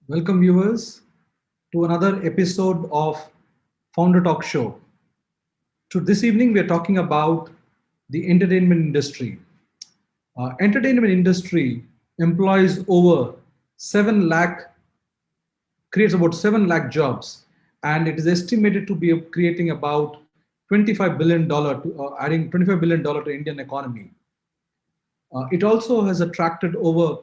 Welcome, viewers, to another episode of Founder Talk Show. So, this evening, we are talking about the entertainment industry. Entertainment industry employs over 7 lakh, creates about 7 lakh jobs, and it is estimated to be creating about $25 billion, adding $25 billion to Indian economy. It also has attracted over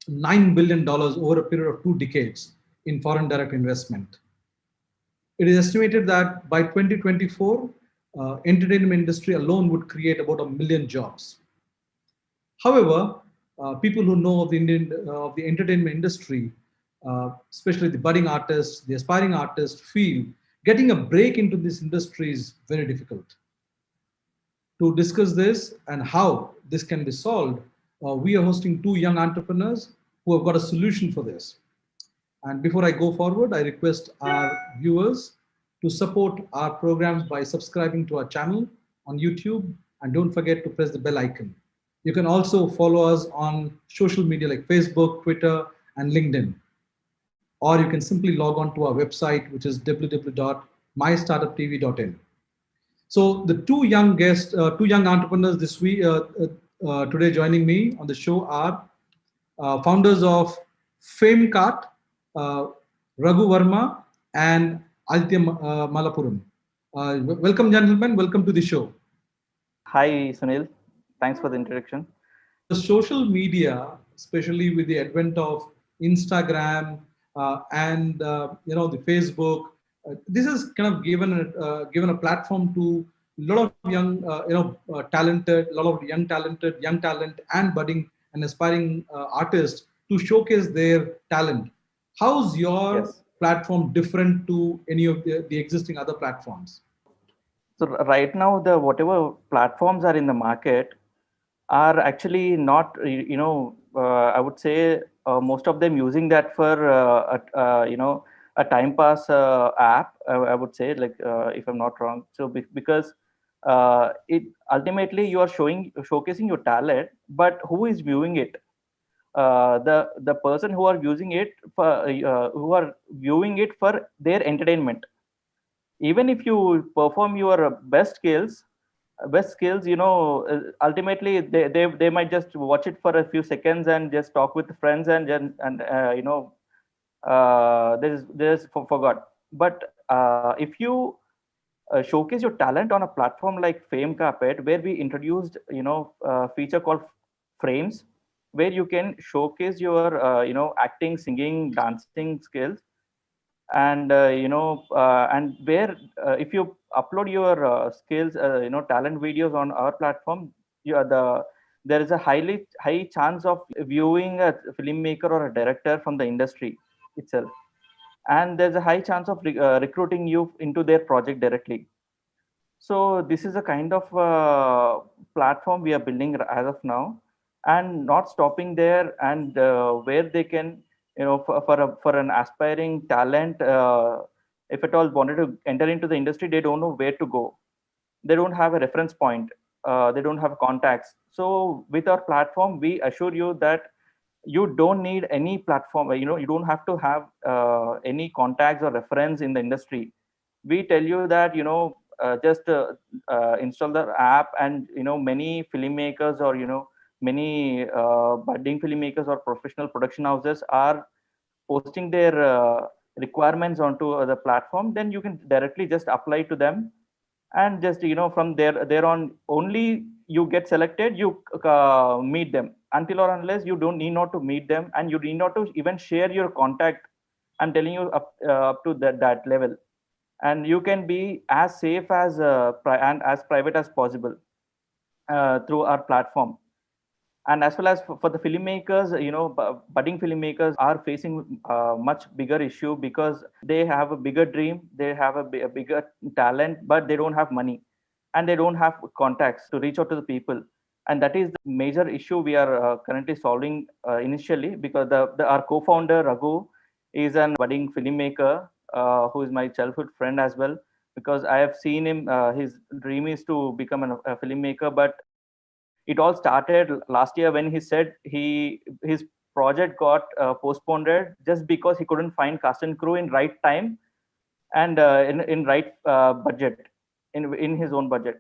$9 billion over a period of 2 decades in foreign direct investment. It is estimated that by 2024, entertainment industry alone would create about 1 million jobs. However, people who know of of the entertainment industry, especially the budding artists, the aspiring artists, feel getting a break into this industry is very difficult. To discuss this and how this can be solved, we are hosting two young entrepreneurs who have got a solution for this. And before I go forward, I request our viewers to support our programs by subscribing to our channel on YouTube, and don't forget to press the bell icon. You can also follow us on social media like Facebook, Twitter, and LinkedIn. Or you can simply log on to our website, which is www.mystartuptv.in. So the two young entrepreneurs this week, today joining me on the show are founders of FameKart, uh, Raghu Verma and Aditya Malapuram. Welcome, gentlemen. Welcome to the show. Hi, Sunil. Thanks for the introduction. The social media, especially with the advent of Instagram and the Facebook, this has kind of given a platform to a lot of young talented, a lot of young talent and budding and aspiring artists to showcase their talent. How's your Yes. platform different to any of the existing other platforms? So right now, the whatever platforms are in the market are actually not, I would say most of them using that for, a time pass app. I would say, like, if I'm not wrong. So because it ultimately you are showcasing your talent, but who is viewing it? The person who are using it for who are viewing it for their entertainment. Even if you perform your best skills, ultimately they might just watch it for a few seconds and just talk with friends, and there's forgot. But if you showcase your talent on a platform like FameKarpet, where we introduced a feature called frames, where you can showcase your acting, singing, dancing skills. And and where if you upload your skills, talent videos on our platform, you are there is a high chance of viewing a filmmaker or a director from the industry itself, and there's a high chance of recruiting you into their project directly. So this is a kind of platform we are building as of now, and not stopping there. And where they can, for an aspiring talent, if at all wanted to enter into the industry, they don't know where to go. They don't have a reference point. They don't have contacts. So with our platform, we assure you that you don't need any platform. You don't have to have any contacts or reference in the industry. We tell you that just install the app, and many filmmakers, or many budding filmmakers or professional production houses are posting their requirements onto the platform. Then you can directly just apply to them, and just from there on only you get selected. You meet them. Until or unless, you don't need not to meet them, and you need not to even share your contact. I'm telling you, up to that level. And you can be as safe as and as private as possible through our platform. And as well as for the filmmakers, budding filmmakers are facing much bigger issue, because they have a bigger dream, they have a bigger talent, but they don't have money, and they don't have contacts to reach out to the people. And that is the major issue we are currently solving initially, because our co-founder Raghu is an budding filmmaker, who is my childhood friend as well, because I have seen him. His dream is to become a filmmaker, but it all started last year when he said his project got postponed just because he couldn't find cast and crew in right time and in right budget, in his own budget.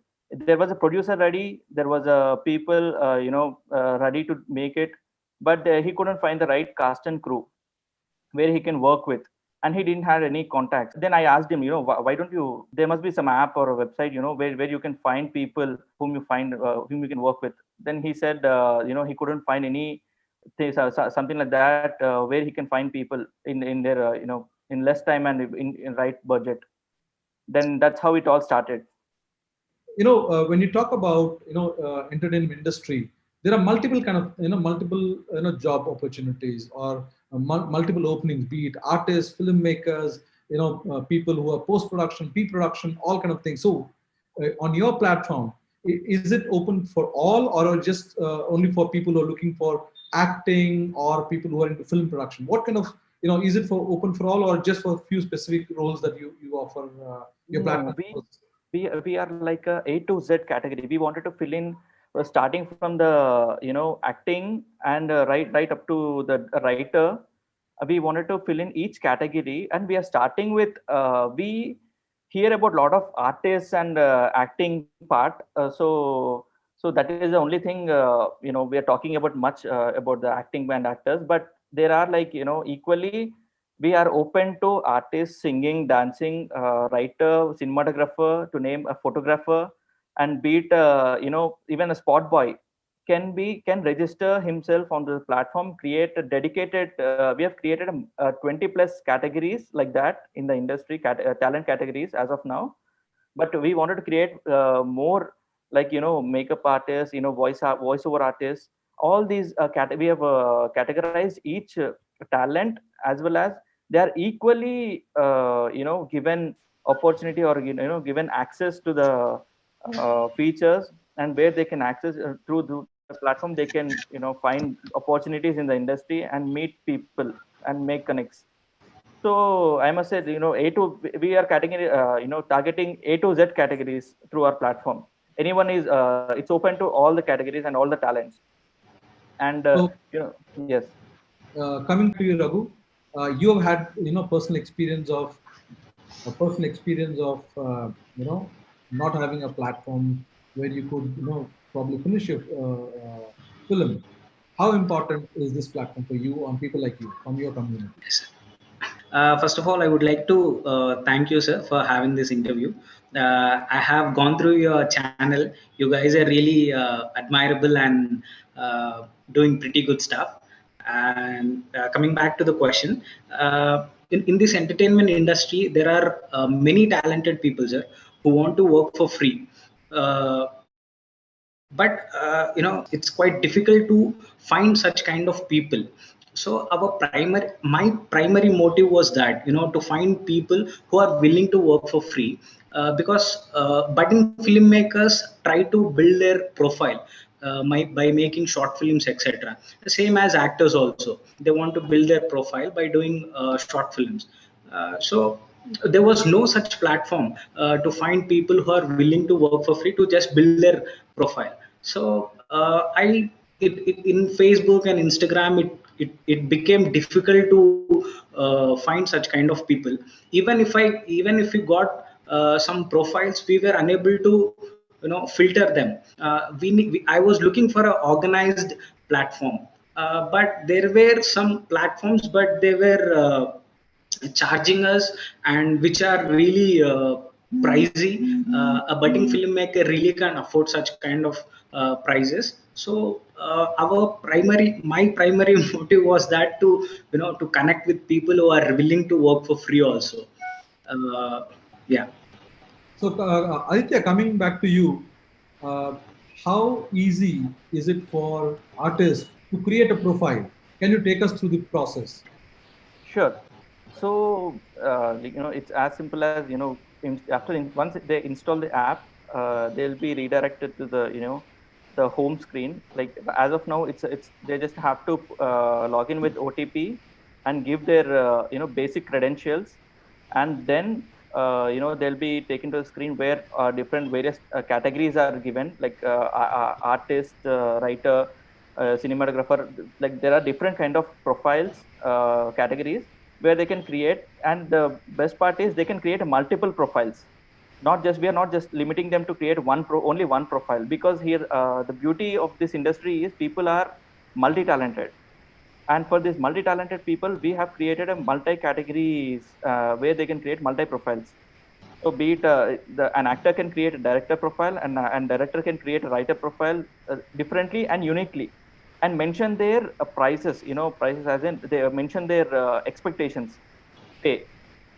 There was a producer ready, there was a people ready to make it, but he couldn't find the right cast and crew where he can work with, and he didn't have any contacts. Then I asked him, why don't you, there must be some app or a website, where you can find people whom you can work with. Then he said, he couldn't find any things, something like that, where he can find people in their in less time and in right budget. Then that's how it all started. When you talk about entertainment industry, there are multiple kind of multiple job opportunities or multiple openings, be it artists, filmmakers, people who are post production, pre-production, all kind of things. So on your platform, is it open for all, or just only for people who are looking for acting or people who are into film production? What kind of, is it for open for all, or just for a few specific roles that you offer your No, platform? we are like a A to Z category. We wanted to fill in starting from the acting and right up to the writer. We wanted to fill in each category, and we are starting with we hear about a lot of artists and acting part. So that is the only thing we are talking about much about the acting and actors. But there are like equally we are open to artists, singing, dancing, writer, cinematographer, to name a photographer, and be it even a spot boy can register himself on the platform, create a dedicated we have created 20 plus categories like that in the industry, talent categories as of now. But we wanted to create more, like makeup artists, voiceover artists, all these we have categorized each talent, as well as they are equally given opportunity, or given access to the features, and where they can access through the platform, they can find opportunities in the industry and meet people and make connects. So I must say, A to we are category, targeting A to Z categories through our platform. Anyone is, it's open to all the categories and all the talents. And So, yes, coming to you, Raghu, you have had personal experience of not having a platform where you could probably finish your film. How important is this platform for you on people like you from your community? First of all, I would like to thank you, sir, for having this interview. I have gone through your channel. You guys are really admirable and doing pretty good stuff. And coming back to the question, in this entertainment industry, there are many talented people, sir, who want to work for free. Uh, but it's quite difficult to find such kind of people. So my primary motive was that to find people who are willing to work for free, because budding filmmakers try to build their profile by making short films, etc. The same as actors also, they want to build their profile by doing short films. So there was no such platform to find people who are willing to work for free to just build their profile. So in Facebook and Instagram, it became difficult to find such kind of people. Even if we got some profiles, we were unable to filter them. I was looking for an organized platform, but there were some platforms, but they were charging us, and which are really pricey. A budding filmmaker really can afford such kind of prices. So my primary motive was that to connect with people who are willing to work for free also. uh, yeah. So, Aditya, coming back to you, uh, how easy is it for artists to create a profile? Can you take us through the process? sure. So it's as simple as once they install the app, they'll be redirected to the the home screen. Like as of now, it's they just have to log in with OTP and give their basic credentials, and then they'll be taken to a screen where different various categories are given, like artist, writer, cinematographer. Like there are different kind of profiles, categories where they can create, and the best part is they can create multiple profiles. Not just, we are not just limiting them to create only one profile, because here the beauty of this industry is people are multi-talented, and for these multi-talented people we have created a multi-categories where they can create multi-profiles. So be it an actor can create a director profile, and director can create a writer profile differently and uniquely, and mention their prices. Prices as in they mention their expectations, pay.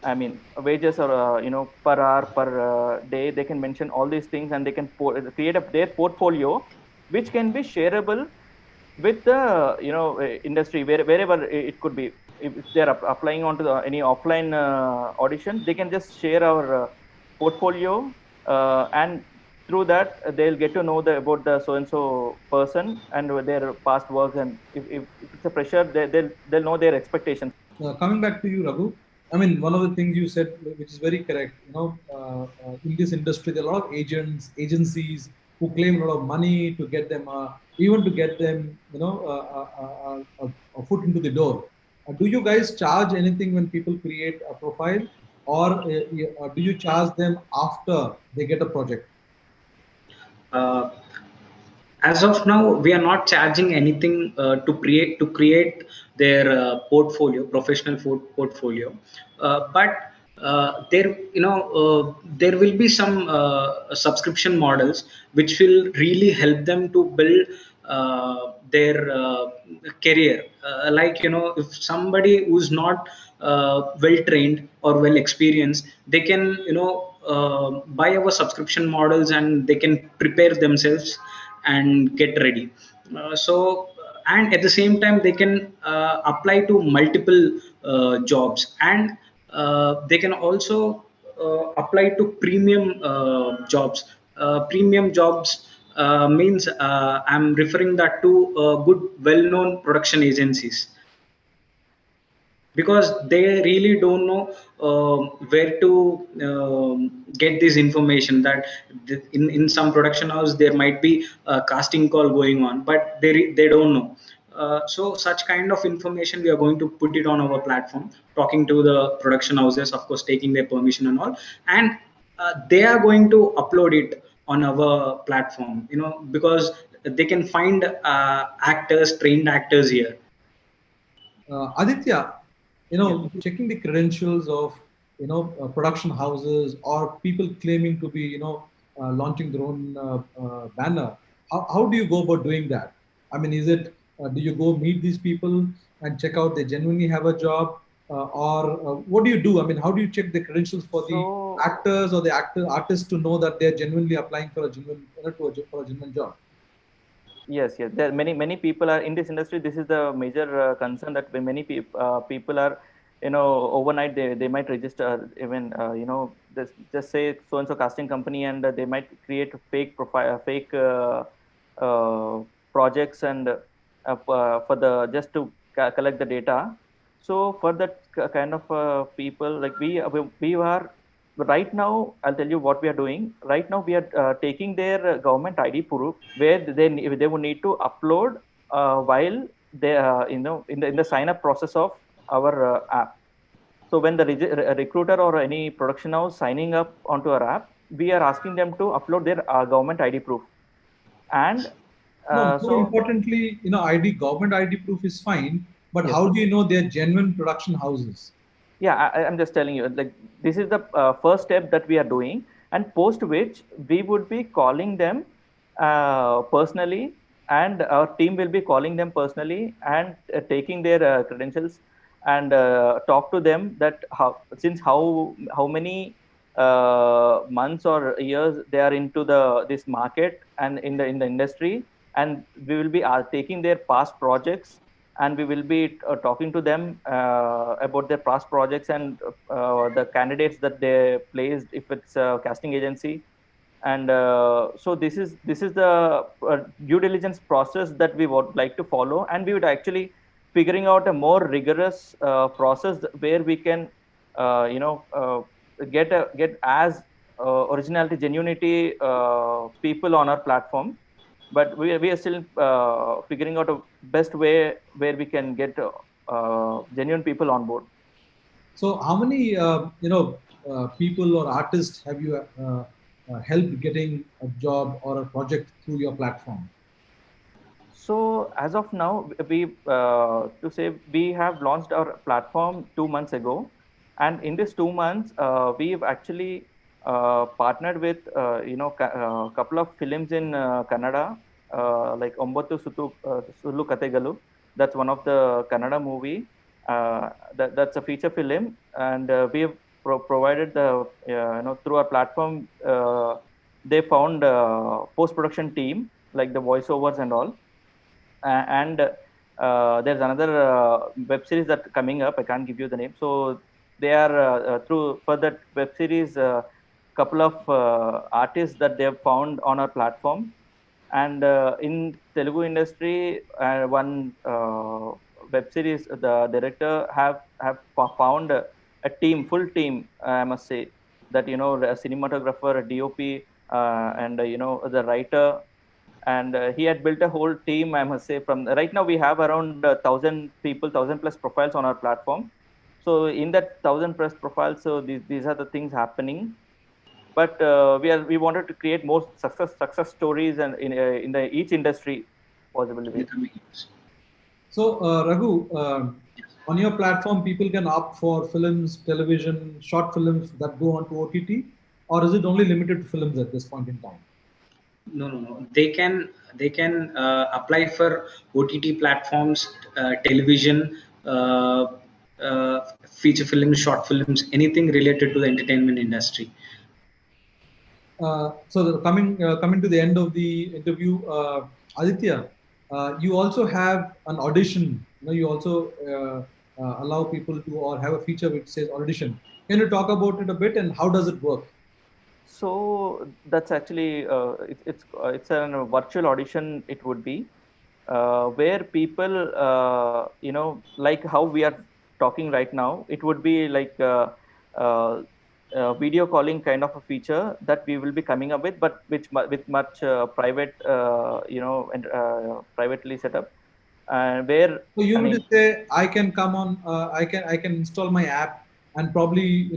I mean, wages, or per hour, per day. They can mention all these things, and they can create their portfolio, which can be shareable with the industry, wherever it could be. If they're applying onto any offline audition, they can just share our portfolio, and through that they'll get to know about the so and so person and their past works. And if it's a pressure, they'll know their expectations. Coming back to you, Raghu, I mean, one of the things you said, which is very correct, in this industry, there are a lot of agents, agencies who claim a lot of money to get them, even to get them, a foot into the door. Do you guys charge anything when people create a profile, or do you charge them after they get a project? Uh, as of now, we are not charging anything to create their professional portfolio. But there will be some subscription models which will really help them to build their career. If somebody who's not well trained or well experienced, they can buy our subscription models and they can prepare themselves and get ready. And at the same time, they can apply to multiple jobs, and they can also apply to premium jobs. Premium jobs means I'm referring that to good, well-known production agencies, because they really don't know where to get this information, that in some production house there might be a casting call going on, but they don't know. So such kind of information we are going to put it on our platform, talking to the production houses, of course taking their permission and all, and they are going to upload it on our platform, because they can find trained actors here. Aditya, checking the credentials of production houses or people claiming to be launching their own banner. How do you go about doing that? I mean, is it do you go meet these people and check out they genuinely have a job, or what do you do? I mean, how do you check the credentials for the So actors or the artists to know that they're genuinely applying for a genuine for a genuine job? yes, there are many people are in this industry. This is the major concern, that many people are, overnight they might register, even just say so and so casting company, and they might create fake profile, fake projects, and for the just to collect the data. So for that kind of people, like we are right now, I'll tell you what we are doing right now. We are taking their government ID proof, where they would need to upload while they in the sign up process of our app. So when the recruiter or any production house signing up onto our app, we are asking them to upload their government ID proof. And No, more so importantly, ID, government ID proof is fine, but yes, how do you know they're genuine production houses? yeah, I'm just telling you, like this is the first step that we are doing, and post which we would be calling them personally, and our team will be calling them personally, and taking their credentials, and talk to them that how many months or years they are into this market and in the industry, and we will be taking their past projects, and we will be talking to them about their past projects, and the candidates that they placed if it's a casting agency. And so this is the due diligence process that we would like to follow, and we would actually figuring out a more rigorous process where we can get as originality, genuinity people on our platform, but we are still figuring out a best way where we can get genuine people on board. So, how many people or artists have you helped getting a job or a project through your platform? So as of now, to say we have launched our platform 2 months ago, and in this 2 months, we've actually partnered with couple of films in Kannada, like Ombottu Sulu Kategalu. That's one of the Kannada movie. That's a feature film, and we have provided the through our platform. They found post production team like the voiceovers and all, and there's another web series that coming up. I can't give you the name. So they are through for that web series, couple of artists that they have found on our platform. And in Telugu industry, one web series, the director found a team, full team, I must say, that a cinematographer, a DOP, and the writer, and he had built a whole team, I must say. From right now we have around 1,000 people, 1,000 plus profiles on our platform. So in that 1,000 plus profiles, so these are the things happening. But we wanted to create more success stories and in the each industry possible In way. the coming years. So, Raghu, on your platform, people can opt for films, television, short films that go onto OTT, or is it only limited to films at this point in time? No. They can apply for OTT platforms, television, feature films, short films, anything related to the entertainment industry. Coming to the end of the interview, Aditya, you also have an audition. You also allow people to or have a feature which says audition. Can you talk about it a bit and how does it work? So that's actually it's a virtual audition. It would be where people like how we are talking right now. It would be like uh, video calling kind of a feature that we will be coming up with, but with much private and privately set up, and where So you I mean to mean, say I can come on, I can install my app and probably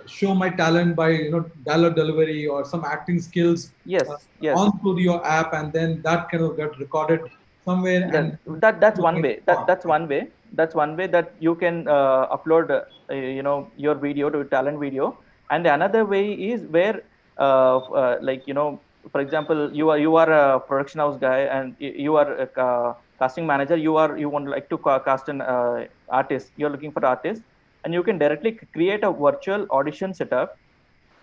show my talent by dialogue delivery or some acting skills uh, yes, yes. onto your app, and then that kind of get recorded somewhere Yeah, and that's people one can way. record, That's right? one way. That's one way that you can upload your video to talent video. And the another way is where like for example, you are a production house guy, and you are a casting manager. You want like to cast an artist. You're looking for artist, and you can directly create a virtual audition setup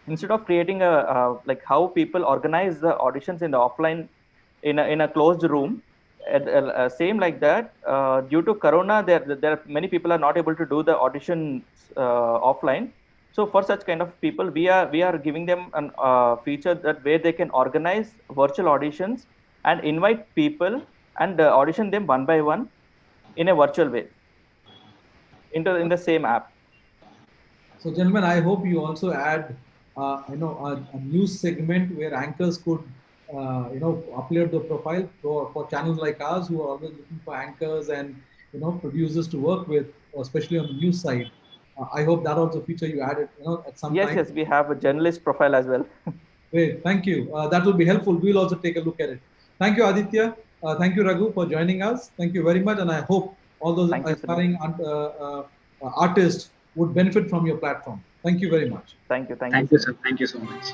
instead of creating a like how people organize the auditions in the offline in a closed room. Same like that, due to corona, there are many people are not able to do the auditions offline. So for such kind of people, we are giving them an feature that where they can organize virtual auditions and invite people and audition them one by one in a virtual way into in the same app. So, gentlemen, I hope you also add, a news segment where anchors could, upload the profile for channels like ours who are always looking for anchors and producers to work with, especially on the news side. I hope that also feature you added, at some Yes, time. yes, we have a journalist profile as well. Great, thank you. That will be helpful. We'll also take a look at it. Thank you, Aditya. Thank you, Raghu, for joining us. Thank you very much, and I hope all those Thank you, Sunil. aspiring artists would benefit from your platform. Thank you very much. Thank you, Thank you, Sunil. sir. Thank you so much.